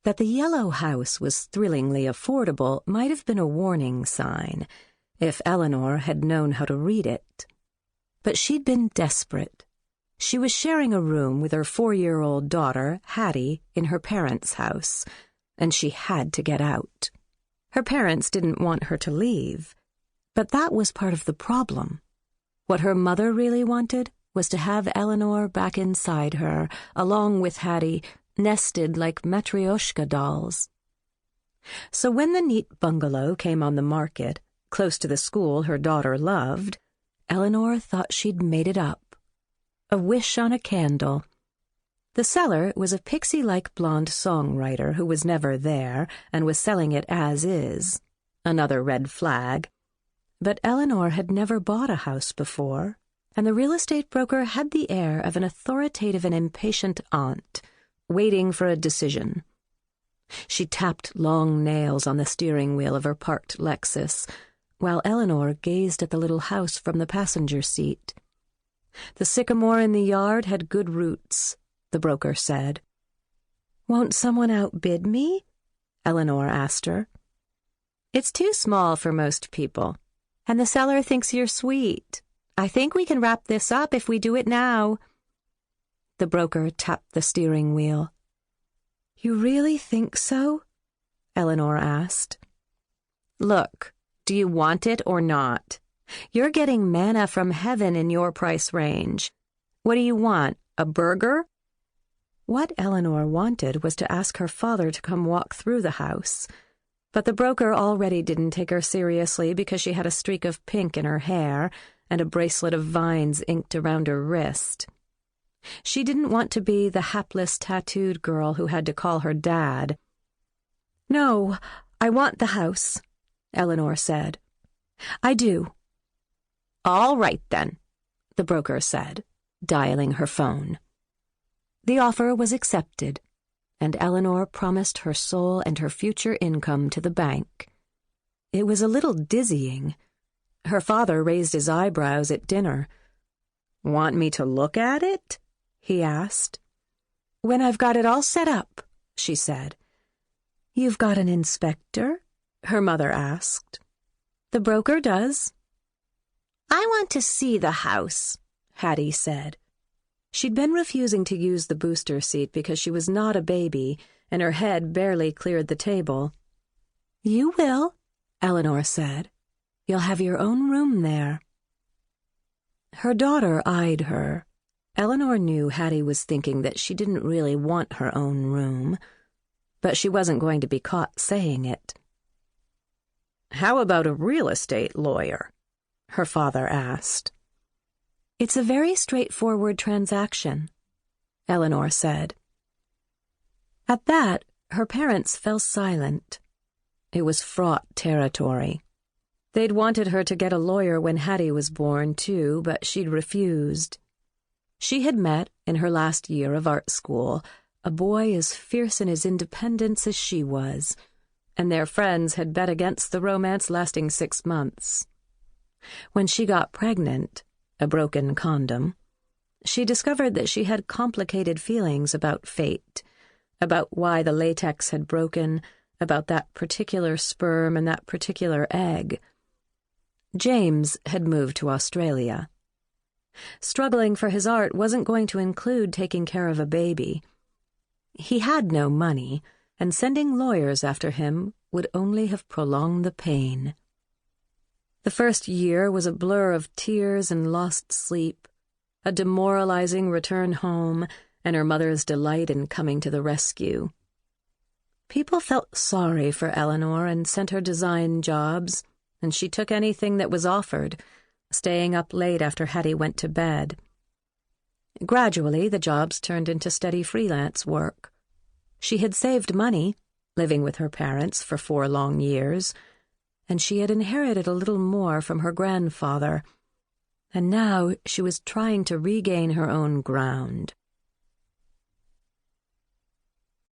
That the yellow house was thrillingly affordable might have been a warning sign, if Eleanor had known how to read it. But she'd been desperate. She was sharing a room with her 4-year-old daughter, Hattie, in her parents' house, and she had to get out. Her parents didn't want her to leave, but that was part of the problem. What her mother really wanted was to have Eleanor back inside her, along with Hattie, nested like Matryoshka dolls. So when the neat bungalow came on the market, close to the school her daughter loved, Eleanor thought she'd made it up. A wish on a candle. The seller was a pixie-like blonde songwriter who was never there and was selling it as is. Another red flag. But Eleanor had never bought a house before, and the real estate broker had the air of an authoritative and impatient aunt, waiting for a decision. She tapped long nails on the steering wheel of her parked Lexus, while Eleanor gazed at the little house from the passenger seat. The sycamore in the yard had good roots, the broker said. "Won't someone outbid me?" Eleanor asked her. "It's too small for most people, and the seller thinks you're sweet. I think we can wrap this up if we do it now." The broker tapped the steering wheel. "You really think so?" Eleanor asked. "Look, do you want it or not? You're getting manna from heaven in your price range. What do you want, a burger?" What Eleanor wanted was to ask her father to come walk through the house, but the broker already didn't take her seriously because she had a streak of pink in her hair and a bracelet of vines inked around her wrist. She didn't want to be the hapless tattooed girl who had to call her dad. "No, I want the house," Eleanor said. "I do." "All right, then," the broker said, dialing her phone. The offer was accepted, and Eleanor promised her soul and her future income to the bank. It was a little dizzying. Her father raised his eyebrows at dinner. "Want me to look at it?" he asked. "When I've got it all set up," she said. "You've got an inspector?" her mother asked. "The broker does." "I want to see the house," Hattie said. She'd been refusing to use the booster seat because she was not a baby, and her head barely cleared the table. "You will," Eleanor said. "You'll have your own room there." Her daughter eyed her. Eleanor knew Hattie was thinking that she didn't really want her own room, but she wasn't going to be caught saying it. "How about a real estate lawyer?" her father asked. "It's a very straightforward transaction," Eleanor said. At that, her parents fell silent. It was fraught territory. They'd wanted her to get a lawyer when Hattie was born, too, but she'd refused. She had met, in her last year of art school, a boy as fierce in his independence as she was, and their friends had bet against the romance lasting 6 months. When she got pregnant, a broken condom, she discovered that she had complicated feelings about fate, about why the latex had broken, about that particular sperm and that particular egg. James had moved to Australia. Struggling for his art wasn't going to include taking care of a baby. He had no money, and sending lawyers after him would only have prolonged the pain. The first year was a blur of tears and lost sleep, a demoralizing return home, and her mother's delight in coming to the rescue. People felt sorry for Eleanor and sent her design jobs, and she took anything that was offered, staying up late after Hattie went to bed. Gradually, the jobs turned into steady freelance work. She had saved money, living with her parents for 4 long years, and she had inherited a little more from her grandfather, and now she was trying to regain her own ground.